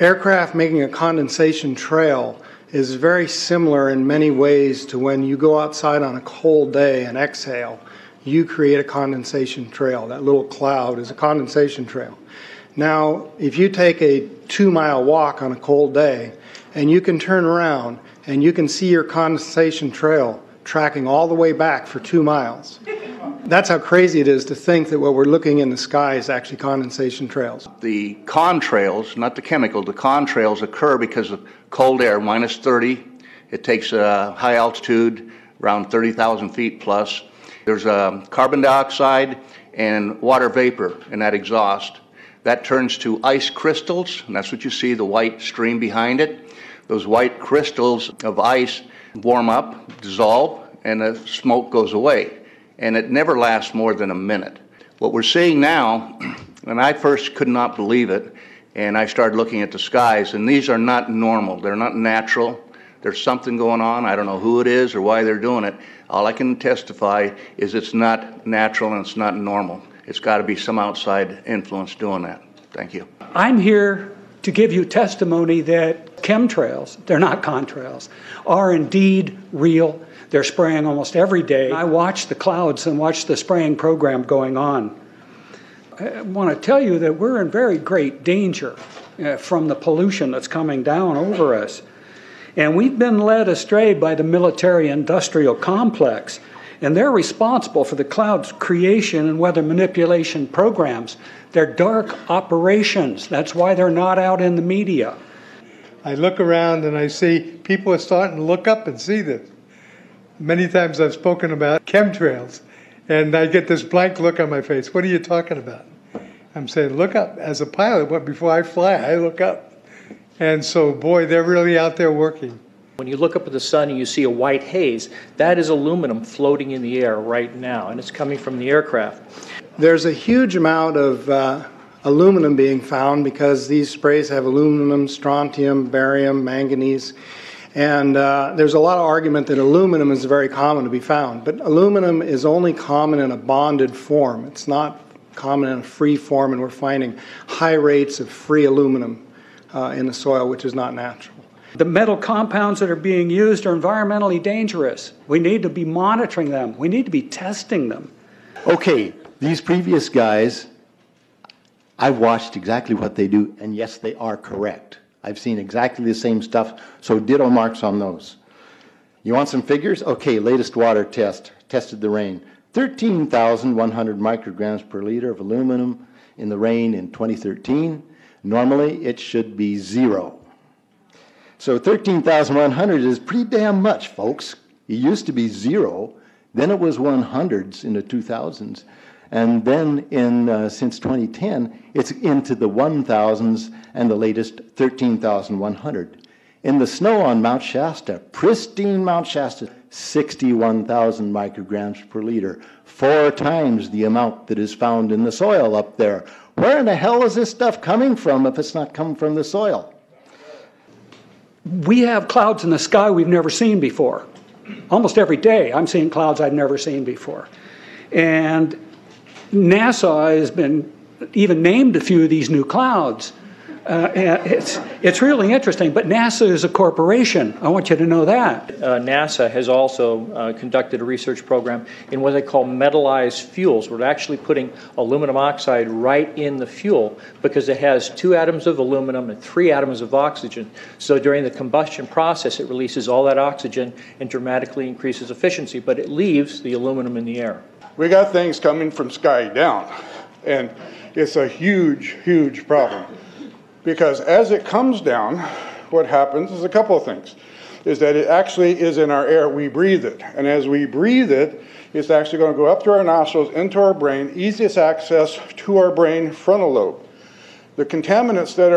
Aircraft making a condensation trail is very similar in many ways to when you go outside on a cold day and exhale. You create a condensation trail. That little cloud is a condensation trail. Now, if you take a 2-mile walk on a cold day and you can turn around and you can see your condensation trail tracking all the way back for 2 miles. That's how crazy it is to think that what we're looking in the sky is actually condensation trails. The contrails, not the chemical, the contrails occur because of cold air, minus 30. It takes high altitude, around 30,000 feet plus. There's carbon dioxide and water vapor in that exhaust. That turns to ice crystals, and that's what you see, the white stream behind it. Those white crystals of ice warm up, dissolve, and the smoke goes away. And it never lasts more than a minute. What we're seeing now, and I first could not believe it, and I started looking at the skies, and these are not normal. They're not natural. There's something going on. I don't know who it is or why they're doing it. All I can testify is it's not natural and it's not normal. It's got to be some outside influence doing that. Thank you. I'm here to give you testimony that chemtrails, they're not contrails, are indeed real. They're spraying almost every day. I watch the clouds and watch the spraying program going on. I want to tell you that we're in very great danger from the pollution that's coming down over us. And we've been led astray by the military-industrial complex, and they're responsible for the cloud's creation and weather manipulation programs. They're dark operations. That's why they're not out in the media. I look around and I see people are starting to look up and see this. Many times I've spoken about chemtrails, and I get this blank look on my face. What are you talking about? I'm saying, look up. As a pilot, before I fly, I look up. And so, boy, they're really out there working. When you look up at the sun and you see a white haze, that is aluminum floating in the air right now, and it's coming from the aircraft. There's a huge amount of aluminum being found because these sprays have aluminum, strontium, barium, manganese. And there's a lot of argument that aluminum is very common to be found. But aluminum is only common in a bonded form. It's not common in a free form, and we're finding high rates of free aluminum in the soil, which is not natural. The metal compounds that are being used are environmentally dangerous. We need to be monitoring them. We need to be testing them. Okay, these previous guys, I've watched exactly what they do, and yes, they are correct. I've seen exactly the same stuff, so ditto marks on those. You want some figures? Okay, latest water test, tested the rain. 13,100 micrograms per liter of aluminum in the rain in 2013. Normally, it should be 0. So 13,100 is pretty damn much, folks. It used to be 0, then it was 100s in the 2000s, and then since 2010, it's into the 1,000s and the latest 13,100. In the snow on Mount Shasta, pristine Mount Shasta, 61,000 micrograms per liter, 4 times the amount that is found in the soil up there. Where in the hell is this stuff coming from if it's not coming from the soil? We have clouds in the sky we've never seen before. Almost every day I'm seeing clouds I've never seen before. And NASA has been even named a few of these new clouds. It's really interesting, but NASA is a corporation. I want you to know that. NASA has also conducted a research program in what they call metallized fuels. We're actually putting aluminum oxide right in the fuel because it has 2 atoms of aluminum and 3 atoms of oxygen. So during the combustion process, it releases all that oxygen and dramatically increases efficiency, but it leaves the aluminum in the air. We got things coming from sky down, and it's a huge, huge problem. Because as it comes down, what happens is a couple of things. Is that it actually is in our air, we breathe it. And as we breathe it, it's actually going to go up through our nostrils, into our brain, easiest access to our brain frontal lobe. The contaminants that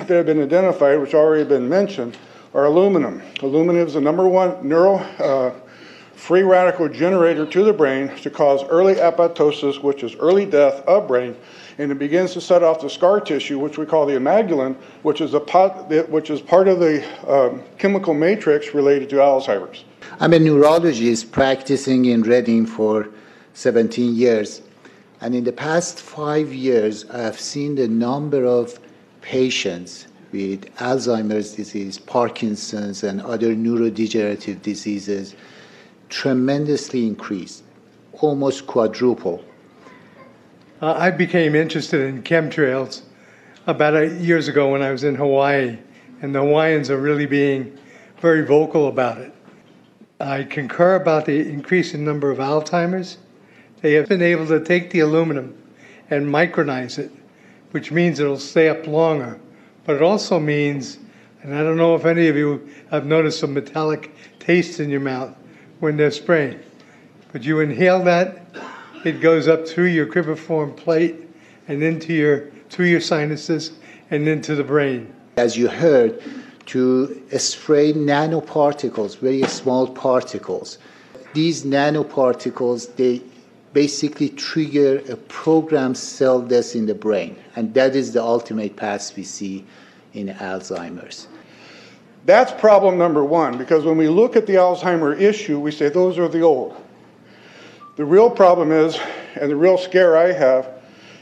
have been identified, which already been mentioned, are aluminum. Aluminum is the #1 free radical generator to the brain to cause early apoptosis, which is early death of brain, and it begins to set off the scar tissue, which we call the amygdalin, which is part of the chemical matrix related to Alzheimer's. I'm a neurologist practicing in Reading for 17 years, and in the past 5 years, I have seen the number of patients with Alzheimer's disease, Parkinson's, and other neurodegenerative diseases tremendously increased, almost quadruple. I became interested in chemtrails about 8 years ago when I was in Hawaii, and the Hawaiians are really being very vocal about it. I concur about the increasing number of Alzheimer's. They have been able to take the aluminum and micronize it, which means it'll stay up longer. But it also means, and I don't know if any of you have noticed some metallic taste in your mouth when they're spraying, but you inhale that, it goes up through your cribriform plate and through your sinuses and into the brain. As you heard, to spray nanoparticles, very small particles. These nanoparticles, they basically trigger a programmed cell death in the brain, and that is the ultimate path we see in Alzheimer's. That's problem number one, because when we look at the Alzheimer issue, we say those are the old. The real problem is, and the real scare I have,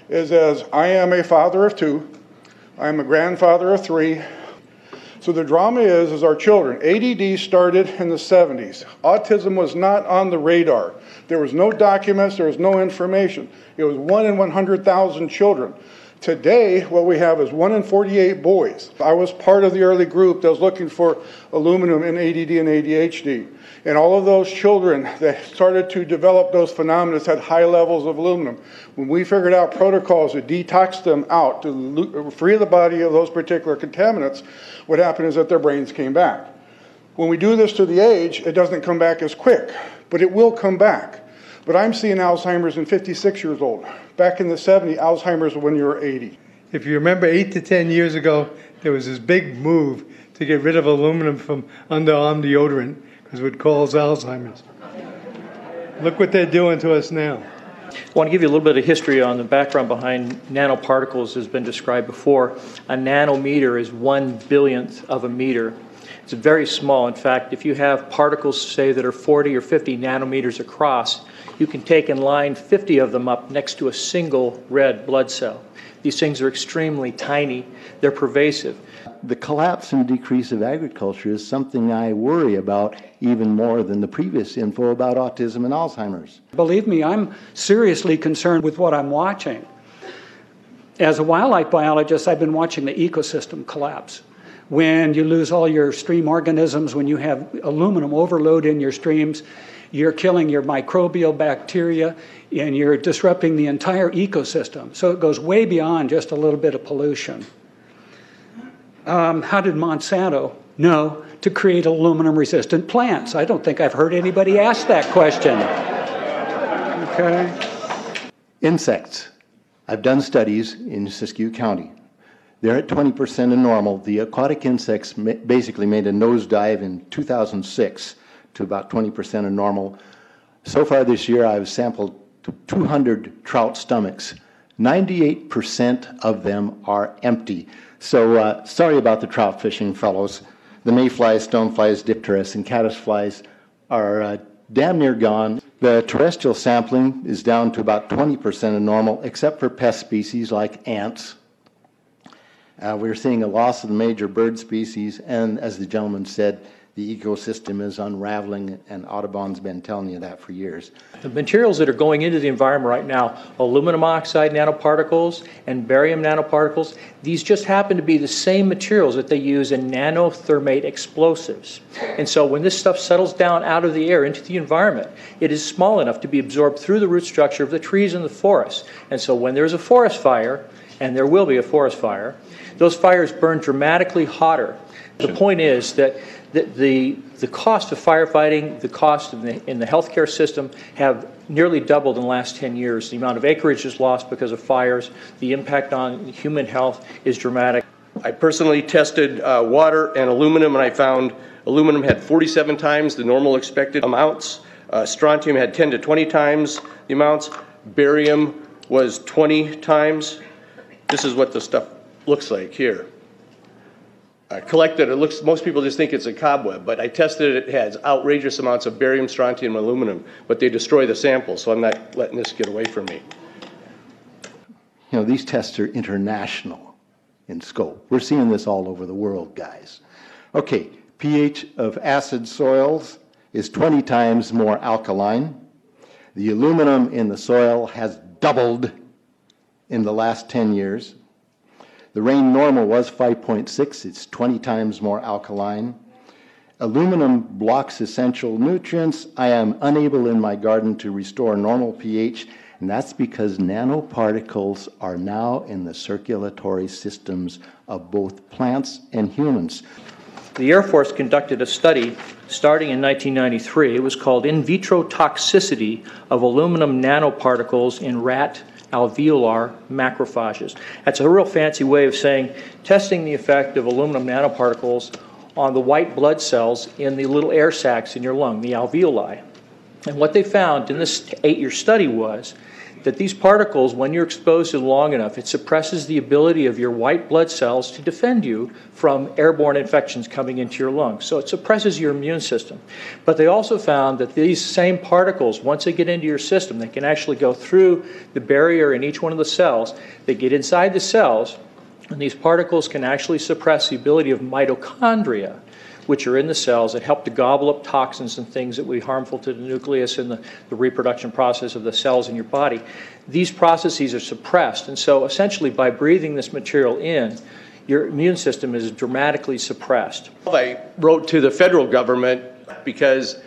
is as I am a father of 2, I'm a grandfather of 3. So the drama is our children. ADD started in the 70s. Autism was not on the radar. There was no documents, there was no information. It was 1 in 100,000 children. Today, what we have is 1 in 48 boys. I was part of the early group that was looking for aluminum in ADD and ADHD. And all of those children that started to develop those phenomena had high levels of aluminum. When we figured out protocols to detox them out, to free the body of those particular contaminants, what happened is that their brains came back. When we do this to the age, it doesn't come back as quick, but it will come back. But I'm seeing Alzheimer's in 56 years old. Back in the 70s, Alzheimer's when you were 80. If you remember 8 to 10 years ago, there was this big move to get rid of aluminum from underarm deodorant because it would cause Alzheimer's. Look what they're doing to us now. I want to give you a little bit of history on the background behind nanoparticles has been described before. A nanometer is 1/1000th of a meter. It's very small. In fact, if you have particles, say, that are 40 or 50 nanometers across, you can take and line 50 of them up next to a single red blood cell. These things are extremely tiny. They're pervasive. The collapse and decrease of agriculture is something I worry about even more than the previous info about autism and Alzheimer's. Believe me, I'm seriously concerned with what I'm watching. As a wildlife biologist, I've been watching the ecosystem collapse. When you lose all your stream organisms, when you have aluminum overload in your streams, you're killing your microbial bacteria and you're disrupting the entire ecosystem. So it goes way beyond just a little bit of pollution. How did Monsanto know to create aluminum-resistant plants? I don't think I've heard anybody ask that question. Okay. Insects. I've done studies in Siskiyou County. They're at 20% of normal. The aquatic insects basically made a nosedive in 2006 to about 20% of normal. So far this year, I've sampled 200 trout stomachs. 98% of them are empty. So sorry about the trout fishing, fellows. The mayflies, stoneflies, dipterus, and caddisflies are damn near gone. The terrestrial sampling is down to about 20% of normal, except for pest species like ants. We're seeing a loss of the major bird species, and as the gentleman said, the ecosystem is unraveling, and Audubon's been telling you that for years. The materials that are going into the environment right now, aluminum oxide nanoparticles and barium nanoparticles, these just happen to be the same materials that they use in nanothermate explosives. And so when this stuff settles down out of the air into the environment, it is small enough to be absorbed through the root structure of the trees in the forest. And so when there's a forest fire, and there will be a forest fire, those fires burn dramatically hotter. The point is that the cost of firefighting, the cost in the healthcare system have nearly doubled in the last 10 years. The amount of acreage is lost because of fires. The impact on human health is dramatic. I personally tested water and aluminum, and I found aluminum had 47 times the normal expected amounts. Strontium had 10 to 20 times the amounts. Barium was 20 times. This is what the stuff looks like here. Collected, it looks, most people just think it's a cobweb, but I tested it, it has outrageous amounts of barium, strontium, and aluminum, but they destroy the sample, so I'm not letting this get away from me. You know, these tests are international. in scope. We're seeing this all over the world, guys. Okay, pH of acid soils is 20 times more alkaline. The aluminum in the soil has doubled in the last 10 years. The rain normal was 5.6. It's 20 times more alkaline. Aluminum blocks essential nutrients. I am unable in my garden to restore normal pH, and that's because nanoparticles are now in the circulatory systems of both plants and humans. The Air Force conducted a study starting in 1993. It was called In Vitro Toxicity of Aluminum Nanoparticles in Rat Alveolar Macrophages. That's a real fancy way of saying testing the effect of aluminum nanoparticles on the white blood cells in the little air sacs in your lung, the alveoli. And what they found in this 8-year study was that these particles, when you're exposed to them long enough, it suppresses the ability of your white blood cells to defend you from airborne infections coming into your lungs. So it suppresses your immune system. But they also found that these same particles, once they get into your system, they can actually go through the barrier in each one of the cells. They get inside the cells, and these particles can actually suppress the ability of mitochondria, which are in the cells that help to gobble up toxins and things that would be harmful to the nucleus and the reproduction process of the cells in your body. These processes are suppressed, and so essentially by breathing this material in, your immune system is dramatically suppressed. I wrote to the federal government because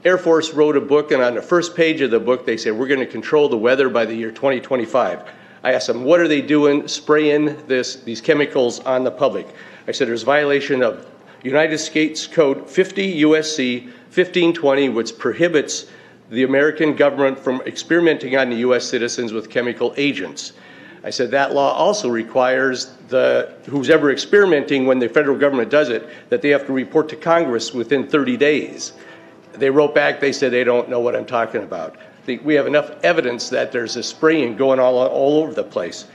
Air Force wrote a book, and on the first page of the book they said, we're going to control the weather by the year 2025. I asked them, what are they doing spraying these chemicals on the public? I said, there's violation of United States Code 50 USC 1520, which prohibits the American government from experimenting on the U.S. citizens with chemical agents. I said that law also requires who's ever experimenting, when the federal government does it, that they have to report to Congress within 30 days. They wrote back, they said they don't know what I'm talking about. We have enough evidence that there's a spraying going all over the place.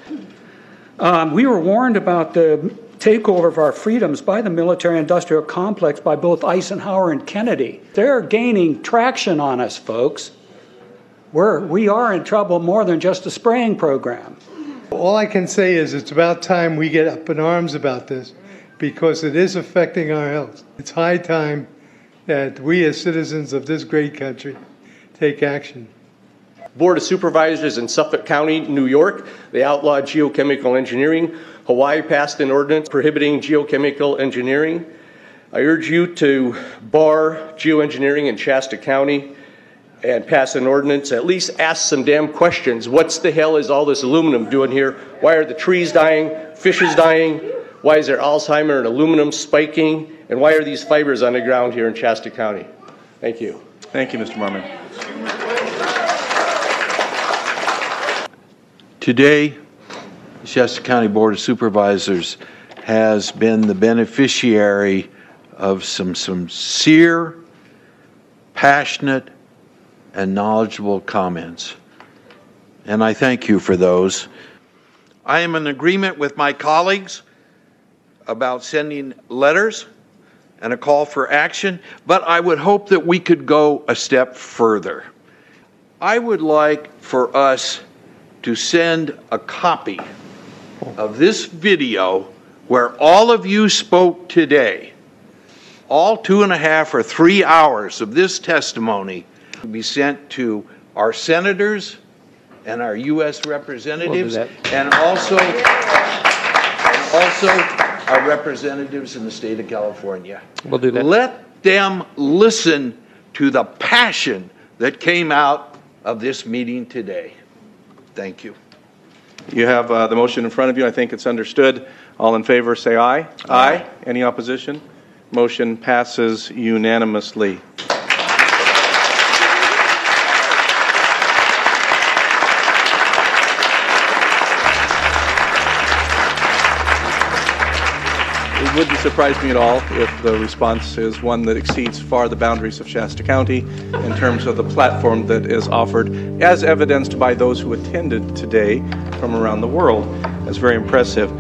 We were warned about the takeover of our freedoms by the military-industrial complex by both Eisenhower and Kennedy. They're gaining traction on us, folks. We are in trouble more than just a spraying program. All I can say is it's about time we get up in arms about this, because it is affecting our health. It's high time that we as citizens of this great country take action. Board of Supervisors in Suffolk County, New York, they outlawed geochemical engineering. Hawaii passed an ordinance prohibiting geochemical engineering. I urge you to bar geoengineering in Shasta County and pass an ordinance. At least ask some damn questions. What the hell is all this aluminum doing here? Why are the trees dying, fishes dying? Why is there Alzheimer and aluminum spiking? And why are these fibers on the ground here in Shasta County? Thank you. Thank you, Mr. Marmon. Today, the Shasta County Board of Supervisors has been the beneficiary of some sincere, passionate, and knowledgeable comments. And I thank you for those. I am in agreement with my colleagues about sending letters and a call for action, but I would hope that we could go a step further. I would like for us to send a copy of this video where all of you spoke today, all 2.5 or 3 hours of this testimony, to be sent to our senators and our U.S. representatives, and also our representatives in the state of California. We'll do that. Let them listen to the passion that came out of this meeting today. Thank you. You have the motion in front of you. I think it's understood. All in favor, say aye. Aye. Any opposition? Motion passes unanimously. It wouldn't surprise me at all if the response is one that exceeds far the boundaries of Shasta County in terms of the platform that is offered, as evidenced by those who attended today from around the world. That's very impressive.